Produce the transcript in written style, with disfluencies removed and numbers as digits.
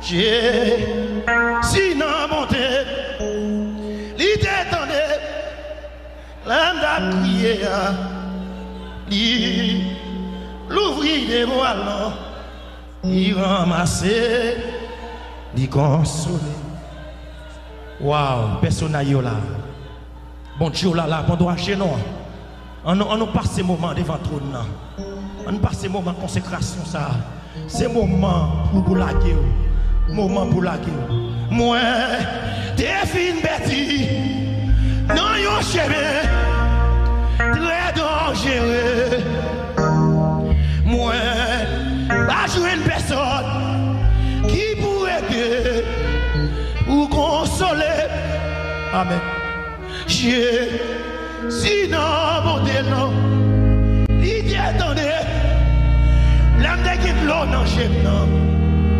Jezi non bonté, l'idée tendait, l'âme d'a crié, l'ouvrir des voiles, il ramassait, il consolait. Waouh, personne n'a là. Bon Dieu là, pendant chez nous. On passe ces moments devant le trône. On passe ces moments de consécration. C'est moment pour la guerre. Moment pour la guerre. Moi, t'es fin bêtise. Non, yon chemin. Très dangereux. Moi, pas jouer une personne qui pourrait aider ou consoler. Amen. Si non, mon Dieu, non. Il dit attendez. L'âme de qui l'eau dans le